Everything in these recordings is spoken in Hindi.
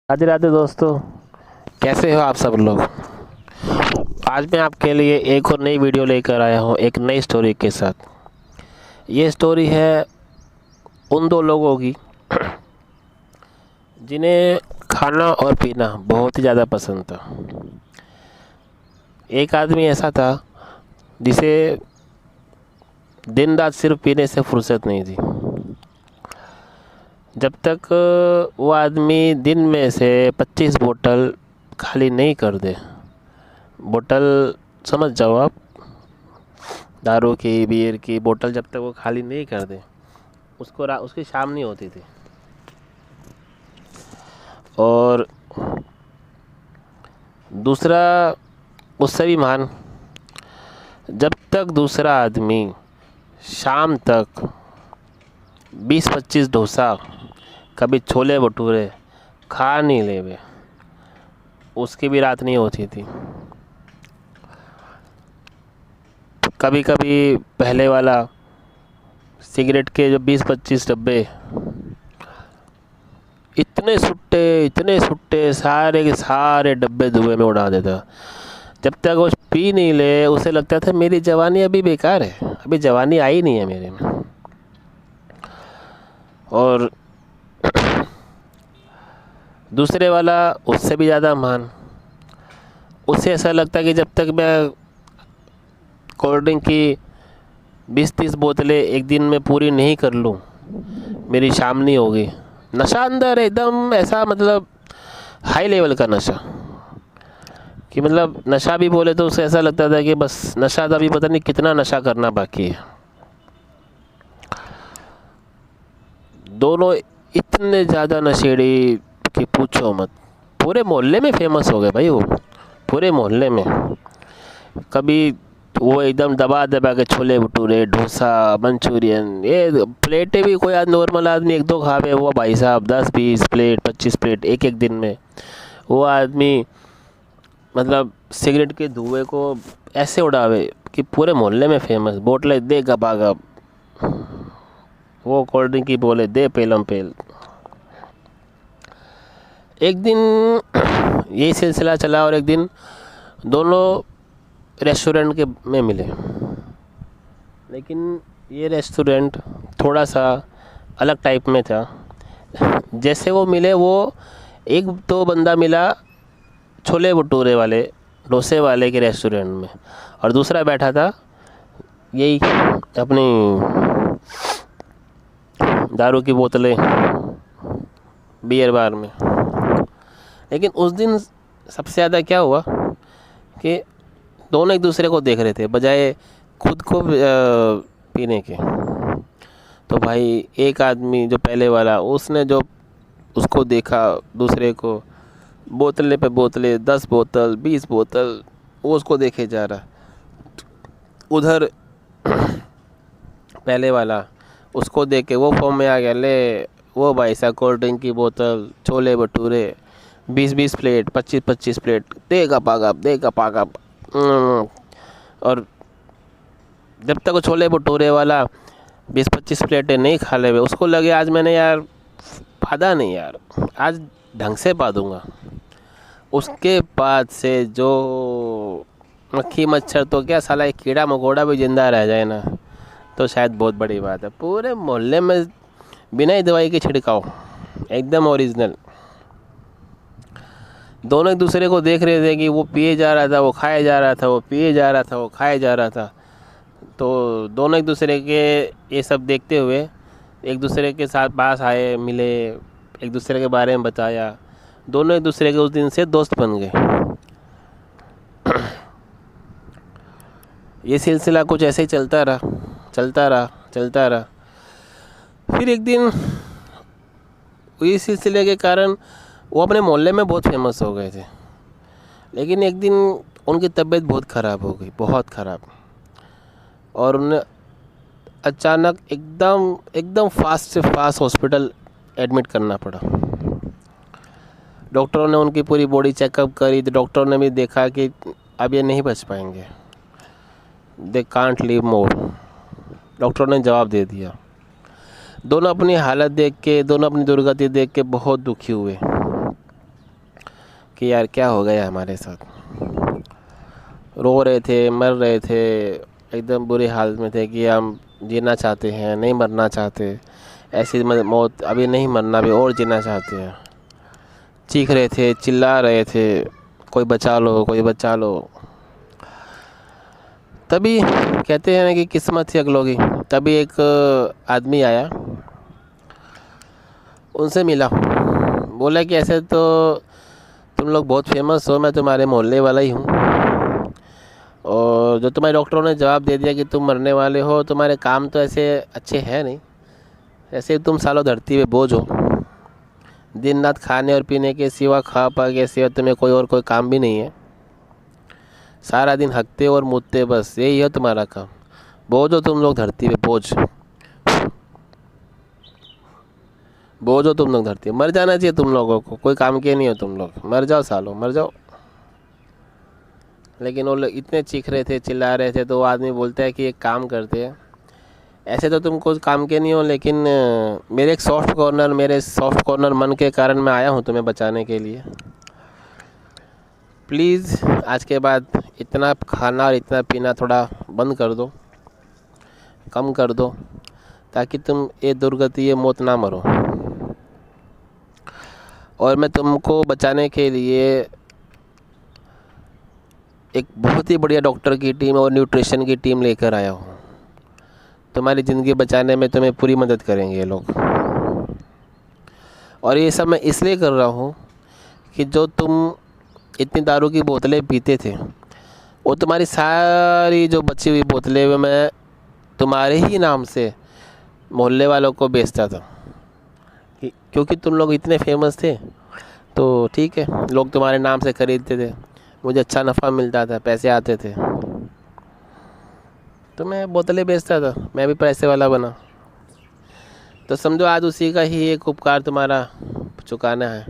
राधे राधे दोस्तों, कैसे हो आप सब लोग। आज मैं आपके लिए एक और नई वीडियो लेकर आया हूँ एक नई स्टोरी के साथ। ये स्टोरी है उन दो लोगों की जिन्हें खाना और पीना बहुत ही ज़्यादा पसंद था। एक आदमी ऐसा था जिसे दिन रात सिर्फ पीने से फुर्सत नहीं थी। जब तक वो आदमी दिन में से 25 बोतल खाली नहीं कर दे, बोतल समझ जाओ आप, दारू की बियर की बोतल जब तक वो खाली नहीं कर दे उसकी शाम नहीं होती थी। और दूसरा उससे भी महान, जब तक दूसरा आदमी शाम तक 20-25 डोसा कभी छोले भटूरे खा नहीं लेवे, उसकी भी रात नहीं होती थी। कभी कभी पहले वाला सिगरेट के जो 20-25 डब्बे इतने सुट्टे सारे के सारे डब्बे धुएं में उड़ा देता। जब तक वो पी नहीं ले उसे लगता था मेरी जवानी अभी बेकार है, अभी जवानी आई नहीं है मेरे में। और दूसरे वाला उससे भी ज़्यादा महान, उसे ऐसा लगता कि जब तक मैं कोल्ड ड्रिंक की 20-30 बोतलें एक दिन में पूरी नहीं कर लूँ मेरी शाम नहीं होगी। नशा अंदर एकदम ऐसा, मतलब हाई लेवल का नशा, कि मतलब नशा भी बोले तो उसे ऐसा लगता था कि बस नशा था, भी पता नहीं कितना नशा करना बाकी है। दोनों इतने ज़्यादा नशेड़ी कि पूछो मत। पूरे मोहल्ले में फेमस हो गए भाई वो, पूरे मोहल्ले में। कभी वो एकदम दबा दबा के छोले भटूरे, डोसा, मंचूरियन, ये प्लेटें भी कोई आज नॉर्मल आदमी 1-2 खावे, वो भाई साहब 10-20 प्लेट 25 प्लेट एक एक दिन में। वो आदमी मतलब सिगरेट के धुएं को ऐसे उड़ावे कि पूरे मोहल्ले में फेमस। बोतलें दे गपागप, वो कोल्ड ड्रिंक की बोले दे पेलम पेल। एक दिन यही सिलसिला चला और एक दिन दोनों रेस्टोरेंट के में मिले, लेकिन ये रेस्टोरेंट थोड़ा सा अलग टाइप में था। जैसे वो मिले, वो एक तो बंदा मिला छोले भटूरे वाले, डोसे वाले के रेस्टोरेंट में, और दूसरा बैठा था यही अपनी दारू की बोतलें बियर बार में। लेकिन उस दिन सबसे ज़्यादा क्या हुआ कि दोनों एक दूसरे को देख रहे थे बजाय खुद को पीने के। तो भाई एक आदमी जो पहले वाला, उसने जो उसको देखा दूसरे को, बोतले पे बोतले 10 बोतल 20 बोतल वो उसको देखे जा रहा। उधर पहले वाला उसको देख के वो फॉर्म में आ गया, ले वो भाई साहब कोल्ड ड्रिंक की बोतल, छोले भटूरे 20-20 प्लेट 25-25 प्लेट देगा पागप। और जब तक वो छोले भटूरे वाला 20-25 प्लेटें नहीं खा ले, उसको लगे आज मैंने यार पादा नहीं यार, आज ढंग से पा दूँगा। उसके बाद से जो मक्खी मच्छर तो क्या, साला एक कीड़ा मकोड़ा भी ज़िंदा रह जाए ना तो शायद बहुत बड़ी बात है। पूरे मोहल्ले में बिना ही दवाई के छिड़काव, एकदम ओरिजिनल। दोनों एक दूसरे को देख रहे थे कि वो पिए जा रहा था, वो खाए जा रहा था, वो पिए जा रहा था, वो खाए जा रहा था। तो दोनों एक दूसरे के ये सब देखते हुए एक दूसरे के साथ पास आए, मिले, एक दूसरे के बारे में बताया। दोनों एक दूसरे के उस दिन से दोस्त बन गए। ये सिलसिला कुछ ऐसे ही चलता रहा। फिर एक दिन इस सिलसिले के कारण वो अपने मोहल्ले में बहुत फेमस हो गए थे। लेकिन एक दिन उनकी तबीयत बहुत ख़राब हो गई, बहुत ख़राब, और उन्हें अचानक एकदम फास्ट से फास्ट हॉस्पिटल एडमिट करना पड़ा। डॉक्टरों ने उनकी पूरी बॉडी चेकअप करी तो डॉक्टरों ने भी देखा कि अब ये नहीं बच पाएंगे, दे कांट लिव मोर। डॉक्टरों ने जवाब दे दिया। दोनों अपनी हालत देख के, दोनों अपनी दुर्गति देख के बहुत दुखी हुए। कि यार क्या हो गया हमारे साथ। रो रहे थे, मर रहे थे, एकदम बुरे हाल में थे कि हम जीना चाहते हैं, नहीं मरना चाहते, ऐसी मौत अभी नहीं मरना, अभी और जीना चाहते हैं। चीख रहे थे, चिल्ला रहे थे, कोई बचा लो, कोई बचा लो। तभी कहते हैं ना कि किस्मत थी अगलों की। तभी एक आदमी आया, उनसे मिला, बोला कि ऐसे तो तुम लोग बहुत फेमस हो, मैं तुम्हारे मोहल्ले वाला ही हूँ, और जो तुम्हारे डॉक्टरों ने जवाब दे दिया कि तुम मरने वाले हो, तुम्हारे काम तो ऐसे अच्छे हैं नहीं, ऐसे तुम सालों धरती पे बोझ हो, दिन रात खाने और पीने के सिवा, खा पा के सिवा तुम्हें कोई काम भी नहीं है, सारा दिन हकते और मुदते, बस यही है तुम्हारा काम, बोझ हो तुम लोग धरती पे, बोझ हो तुम लोग धरती, मर जाना चाहिए तुम लोगों को, कोई काम के नहीं हो तुम लोग, मर जाओ सालों, मर जाओ। लेकिन वो लोग इतने चीख रहे थे, चिल्ला रहे थे, तो वो आदमी बोलता है कि एक काम करते हैं, ऐसे तो तुम कुछ काम के नहीं हो, लेकिन मेरे सॉफ्ट कॉर्नर मन के कारण मैं आया हूँ तुम्हें बचाने के लिए। प्लीज़ आज के बाद इतना खाना और इतना पीना थोड़ा बंद कर दो, कम कर दो, ताकि तुम ये दुर्गति, ये मौत ना मरो। और मैं तुमको बचाने के लिए एक बहुत ही बढ़िया डॉक्टर की टीम और न्यूट्रिशन की टीम लेकर आया हूँ। तुम्हारी ज़िंदगी बचाने में तुम्हें पूरी मदद करेंगे ये लोग। और ये सब मैं इसलिए कर रहा हूँ कि जो तुम इतनी दारू की बोतलें पीते थे, वो तुम्हारी सारी जो बची हुई बोतलें वो मैं तुम्हारे ही नाम से मोहल्ले वालों को बेचता था, क्योंकि तुम लोग इतने फेमस थे, तो ठीक है, लोग तुम्हारे नाम से ख़रीदते थे, मुझे अच्छा नफ़ा मिलता था, पैसे आते थे, तो मैं बोतलें बेचता था, मैं भी पैसे वाला बना। तो समझो आज उसी का ही एक उपकार तुम्हारा चुकाना है।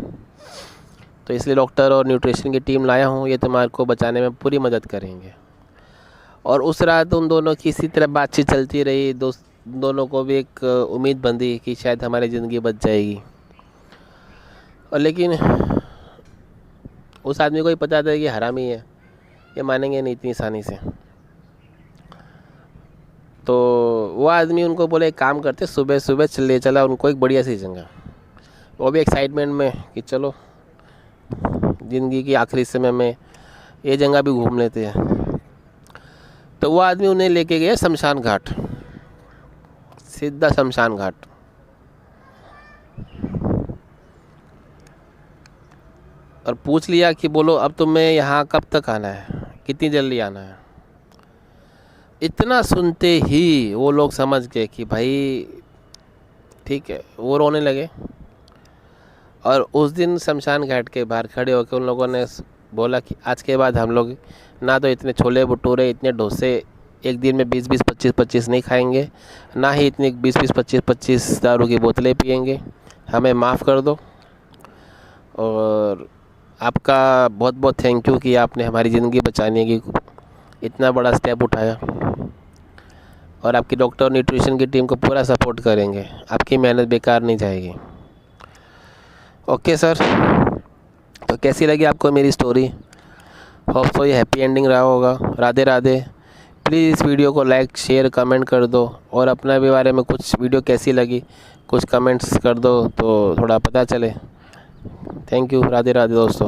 तो इसलिए डॉक्टर और न्यूट्रिशन की टीम लाया हूँ, ये तुम्हारे को बचाने में पूरी मदद करेंगे। और उस रात उन दोनों की इसी तरह बातचीत चलती रही, दोनों को भी एक उम्मीद बंधी कि शायद हमारी ज़िंदगी बच जाएगी। और लेकिन उस आदमी को ही पता था कि हरामी है, ये मानेंगे नहीं इतनी आसानी से। तो वो आदमी उनको बोले एक काम करते, सुबह सुबह ले चला उनको एक बढ़िया सी जगह, वो भी एक्साइटमेंट में कि चलो ज़िंदगी की आखिरी समय में ये जगह भी घूम लेते हैं। तो वो आदमी उन्हें लेके गया शमशान घाट, सीधा शमशान घाट। और पूछ लिया कि बोलो अब तुम्हें यहाँ कब तक आना है, कितनी जल्दी आना है। इतना सुनते ही वो लोग समझ गए कि भाई ठीक है, वो रोने लगे। और उस दिन शमशान घाट के बाहर खड़े होकर उन लोगों ने बोला कि आज के बाद हम लोग ना तो इतने छोले भटूरे, इतने डोसे एक दिन में 20-20, 25-25 नहीं खाएंगे, ना ही इतनी 20-20, 25-25 दारू की बोतलें पिएंगे, हमें माफ़ कर दो। और आपका बहुत बहुत थैंक यू कि आपने हमारी ज़िंदगी बचाने की इतना बड़ा स्टेप उठाया। और आपकी डॉक्टर न्यूट्रिशन की टीम को पूरा सपोर्ट करेंगे, आपकी मेहनत बेकार नहीं जाएगी। ओके सर, तो कैसी लगी आपको मेरी स्टोरी? होप सो ये हैप्पी एंडिंग रहा होगा। राधे राधे। प्लीज़ इस वीडियो को लाइक, शेयर, कमेंट कर दो, और अपने भी बारे में कुछ वीडियो कैसी लगी कुछ कमेंट्स कर दो तो थोड़ा पता चले। Thank you. राधे राधे दोस्तों।